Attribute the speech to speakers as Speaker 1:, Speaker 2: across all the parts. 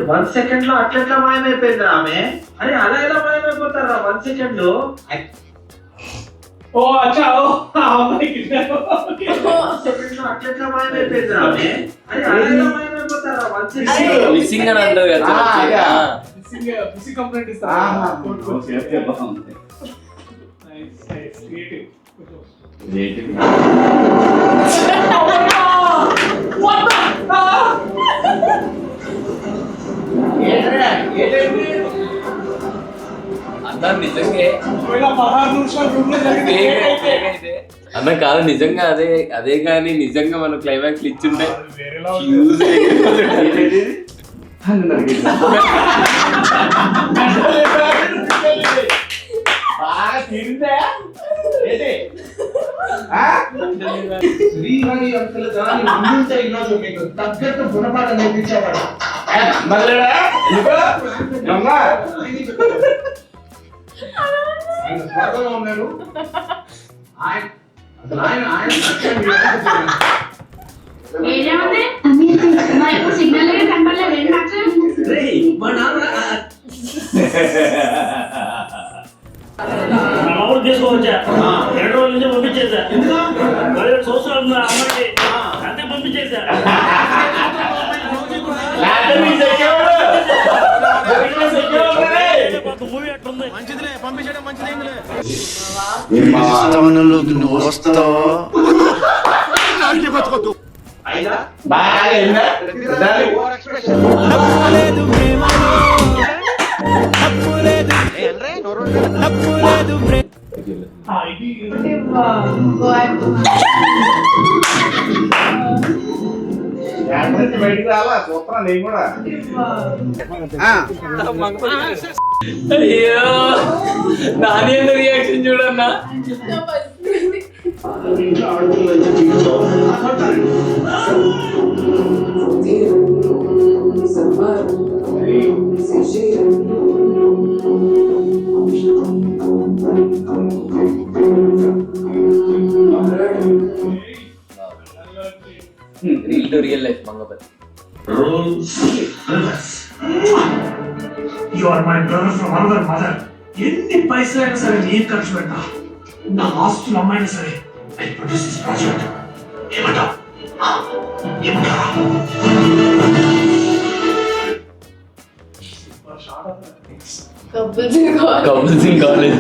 Speaker 1: One second లో అట్లా మాయమైపోయింది ఆమె. అరే అలా ఎలా మాయమైపోతారా 1 సెకండ్ లో? ఓ అచ్చా అట్లా మాయమైపోయింది ఆమె. అరే అలా ఎలా మాయమైపోతారా 1 సెకండ్ లో?
Speaker 2: మిస్సింగ్ అని అంటారు కదా.
Speaker 3: మిస్సింగ్ కంప్లైంట్ ఇస్తా.
Speaker 2: అన్న నిజంగా అన్న కాదు, నిజంగా అదే కానీ నిజంగా మనం క్లైమాక్స్ ఇచ్చిండే
Speaker 1: తగ్గట్టు గుణపాఠం నేర్పించేవాడు. ఉన్నాడు
Speaker 4: సిగ్నల్ కనపడలేదు.
Speaker 5: తీసుకోవచ్చా 2 రోజుల నుంచి పంపించేసా. 17 సంవత్సరాలు ఉన్న అమ్మాయికి అంతే పంపించేసా. మూవీ అట్లుంది. మంచిదిలే పంపించడం మంచిది.
Speaker 1: బయటికి రాలా చూస్తున్నా నేను కూడా.
Speaker 2: అయ్యో నాని రియాక్షన్ చూడన్నా. Reel to real life Mangapathi.
Speaker 5: You are my brother from another mother. ఎన్ని పైసలైనా సరే నేను ఖర్చు పెట్టా. నా ఆస్తులు అమ్మాయినా సరే I produce this project. ఏమంటా
Speaker 2: కపుల్ సింగ్ కాలేజ్.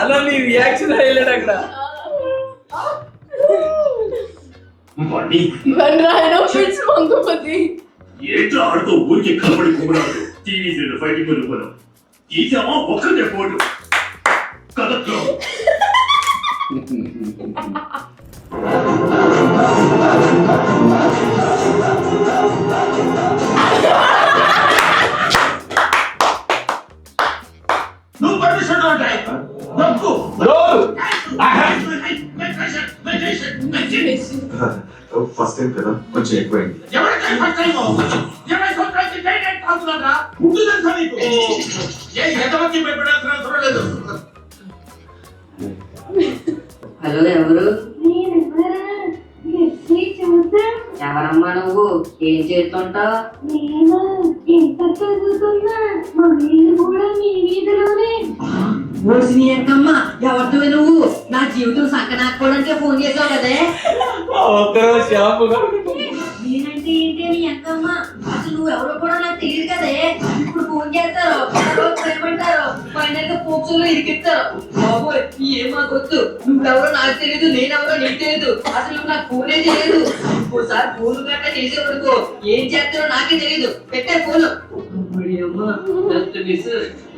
Speaker 2: అలా నీ రియాక్షన్ హైలైట్ అక్కడ.
Speaker 5: ఏంటో ఆడుతూ ఊరికి కలబడి కుమ్మడాడు. టీవీ ఫైటింగ్ వెళ్ళిపోయాం. తీసామా ఒక్కటే పోటు కదట్లో. నువ్వు పర్మిషన్ ఉంటాయి.
Speaker 1: ఫస్ట్ టైం కదా కొంచెం ఎక్కువైంది.
Speaker 6: హలో ఎవరు? ఎవరమ్మా నువ్వు? ఏం చేస్తుంటావు?
Speaker 4: నేను ఇంటర్ చదువుతున్నా. మా వీళ్ళు కూడా మీ వీధిలోనే.
Speaker 6: నీ ఎంకమ్మా ఎవరితో నువ్వు? నా జీవితం సంకనాకపోవడానికే ఫోన్ చేసావు కదే. నేనంటే ఏంటి నీ ఎంకమ్మ? అసలు నువ్వు ఎవరో కూడా నాకు తెలియదు కదే. ఇప్పుడు ఫోన్ చేస్తారు, ఏమంటారు, ఫైనల్ గా పోక్సోలో ఇరికిస్తారు. బాబు ఏమా గొత్తు, నువ్వెవరో నాకు తెలియదు, నేనెవరో నీకు తెలియదు, అసలు నువ్వు నాకు ఫోనే చేయలేదు. ఇంకోసారి ఫోన్ గట్రా చేసేవరకు ఏం చేస్తారో నాకే తెలియదు. పెట్టే ఫోన్.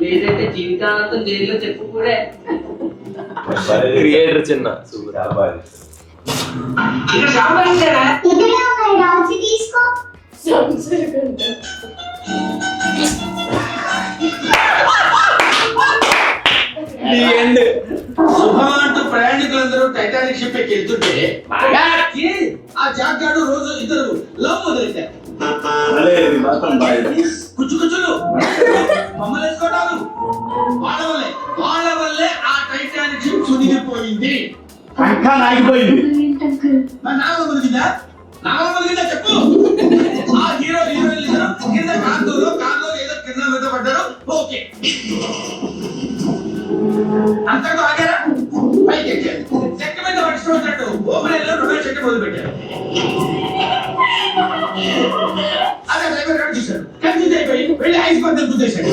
Speaker 6: లేదంటే జీవితాంతం జైల్లో చెప్పు కూడా.
Speaker 2: క్రియేటర్ చిన్న సూపర్.
Speaker 7: చాలా బాగా
Speaker 1: ఇక్కడ షాంపూ ఇచ్చారా?
Speaker 4: ఇద్దరే ఉన్నాయి రా, వచ్చి తీసుకో.
Speaker 1: శుభం అంటూ ప్రయాణికులందరూ టైటానిక్ షిప్ ఎక్కి వెళ్తుంటే ఆ జాక్ గాడు రోజు ఇద్దరు లవ్ మొదలెట్టారు. కుచ్చు కుచ్చులు మమ్మల్ని వేసుకోవడాలు వాళ్ళ వల్లే ఆ టైటానిక్ షిప్ సునిగిపోయింది.
Speaker 7: ఆగిపోయింది.
Speaker 1: మరి నాగల మునిగిందా చెప్పు. ఆ హీరో హీరోయిన్ ఇద్దరు కింద కార్లో ఏదో కింద మీద పడ్డారు. ఓకే, అంతకు ఆగారా? పైకి ఎక్కారు. చెక్క మీద పట్టుకున్నట్టు ఓపెనర్లో రెండో చెక్క మొదలు పెట్టారు. అదే డ్రైవర్ గారు చూశారు. కన్ఫ్యూజ్ అయిపోయి వెళ్ళి ఐస్ పంతం గుద్దేశాడు.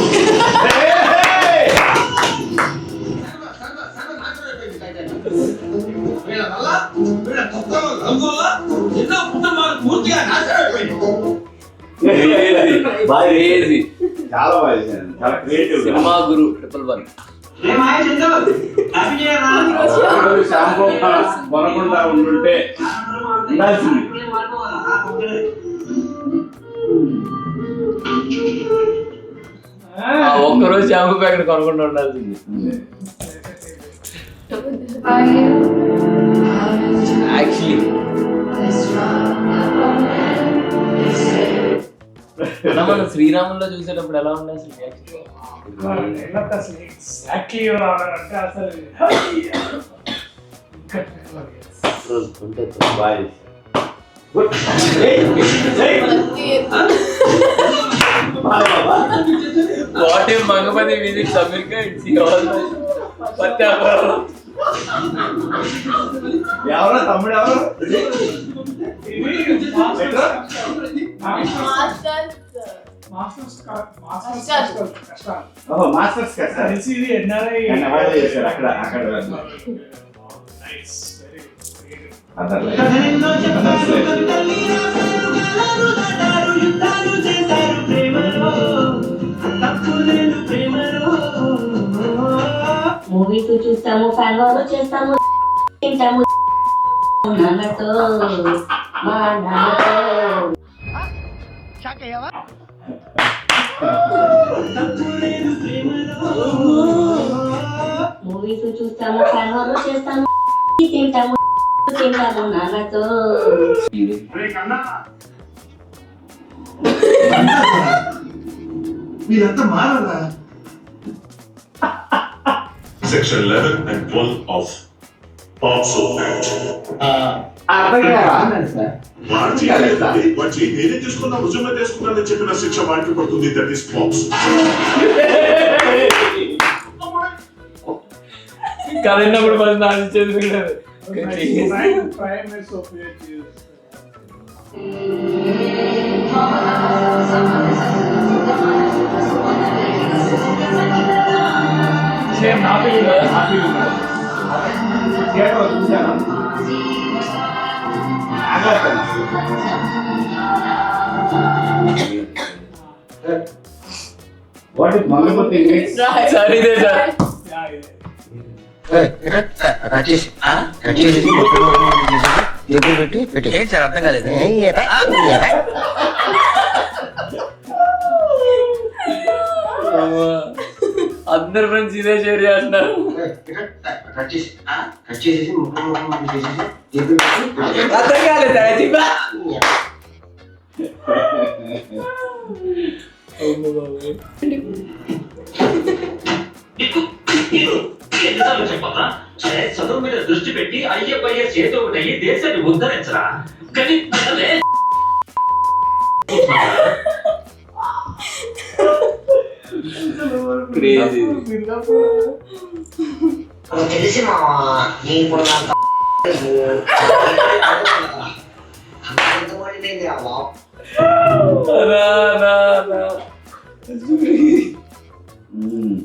Speaker 1: వీళ్ళ వల్ల వీళ్ళ తత్వం రంగుల్లో ఎన్నో కుటుంబాలు పూర్తిగా నాశనం అయిపోయింది.
Speaker 7: చాలా బాగా చేశాను. చాలా క్రియేటివ్.
Speaker 2: సినిమా గురు 111.
Speaker 7: షాంపూ కొనకుండా ఉంటుంటే ఉండాల్సింది.
Speaker 2: ఒక్కరోజు షాంపూ ప్యాకెట్ కొనకుండా ఉండాల్సింది. యాక్చువల్లీ మనం శ్రీరాముల్లో చూసేటప్పుడు ఎలా ఉండే అసలు
Speaker 3: ఎగ్జాక్ట్లీ అంటే అసలు
Speaker 7: బాగా
Speaker 2: what if Mangapathi visits America it's
Speaker 7: ఎవరో తమ్ముడు ఎవరు మాస్టర్స్ కదా
Speaker 3: తెలిసి ఎన్ఆర్ఐ
Speaker 7: చేశారు అక్కడ
Speaker 4: మూవీస్ చూస్తాము, ఫ్యాన్ వారు చేస్తాము, తింటాము నాన్నతో మా నాన్నతో. మూవీస్ చూస్తాము, ఫ్యాన్ వారు చేస్తాము, తింటాము నాన్నతో.
Speaker 5: మీరంతా మారాలా?
Speaker 8: Section 11 and 12 of POCSO Act. వాటి నేనే తీసుకున్నా రుజుమే తీసుకున్నానని చెప్పిన శిక్ష వాటికి పడుతుంది. That is POCSO.
Speaker 2: కరెంటప్పుడు మనం నాశించేది
Speaker 3: prime minister same happy
Speaker 7: theatre చూసాను. What is Mangapati English?
Speaker 2: Sir ఇదే సార్.
Speaker 9: అర్థం కాలేదు.
Speaker 2: అందరు ఫ్రెండ్స్ ఇదే షేర్ చేస్తున్నారు. అర్థం కాలేదు.
Speaker 1: ఎన్నిసార్లు చెప్పరా? చదువు మీద దృష్టి పెట్టి అయ్యే చేతి ఒకటి దేశాన్ని ఉద్ధరించరా. కానీ
Speaker 9: తెలిసి మా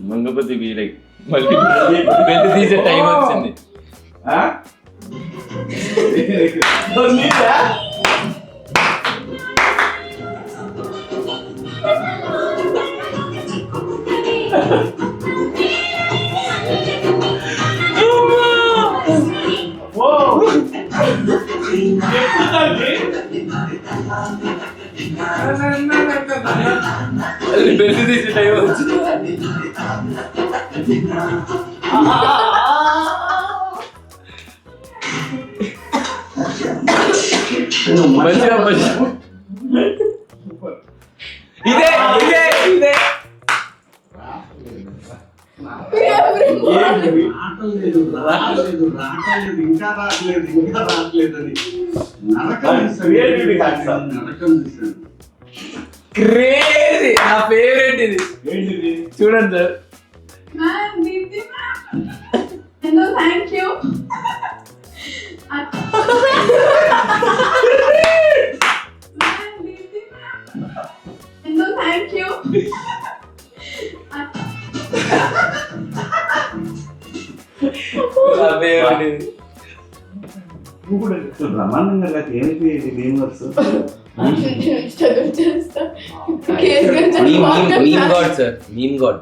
Speaker 2: మంగపతి వీరై మళ్ళీ పెళ్లి తీసే టైం వచ్చింది.
Speaker 1: Oh
Speaker 2: అది పెళ్లి తీసే టైం వచ్చింది. మంచిగా మంచిగా. ఇదే ఇదే ఇదే
Speaker 9: రావట్లేదు ఇంకా రావట్లేదు అని నరకం
Speaker 7: Creativity hacks up.
Speaker 9: నరకం చూసాను.
Speaker 2: క్రేజీ. నా ఫేవరెట్ ఇది.
Speaker 7: ఏంటిది?
Speaker 2: చూడండి sir.
Speaker 4: Ma'am Deepti ma'am hello thank you ma'am Deepti ma'am hello thank you
Speaker 2: నా ఫేవరెట్ ఇది.
Speaker 7: నువ్వు కూడా చెప్తావు, బ్రహ్మాండంగా నాకు ఏంటి ఇది name works?
Speaker 2: Meme god sir, meme god.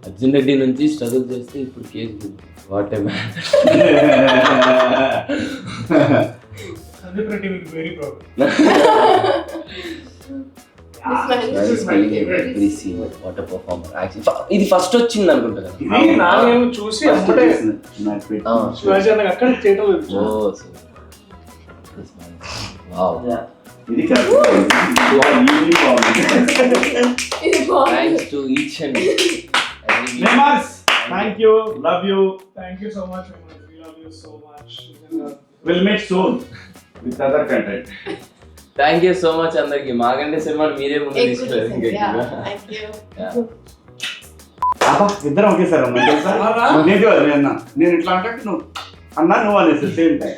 Speaker 2: Arjun Reddy నుంచి స్ట్రగుల్ చేస్తే ఇప్పుడు case. What a man.
Speaker 3: Sandeep Reddy will very proud.
Speaker 2: What a performer. ఇది ఫస్ట్ వచ్చింది అనుకుంటా కదా.
Speaker 3: ఇది నానేమో చూసి అమ్మటే
Speaker 7: నాకు పెట్టి.
Speaker 3: శివాజీ అన్నకి అక్కడ చేయటం లేదు.
Speaker 2: ఓ వావ్.
Speaker 7: ఇది కరెక్ట్. ఇది బాగుంది.
Speaker 2: Thanks to each and every
Speaker 7: Members, thank you, love you.
Speaker 3: Thank you so much. We love you so much.
Speaker 7: We'll meet soon with other content.
Speaker 2: Thank you so much అందరికి. మాగంటే cinema మీరే ముందు తీసుకెళ్ళారు.
Speaker 7: అబ్బా ఇద్దరం ఒకేసారి అమ్మా తెలుసా? నేను ఇట్లా అంటే నువ్వు అన్నా నువ్వు అనేసి సేమ్ టైం.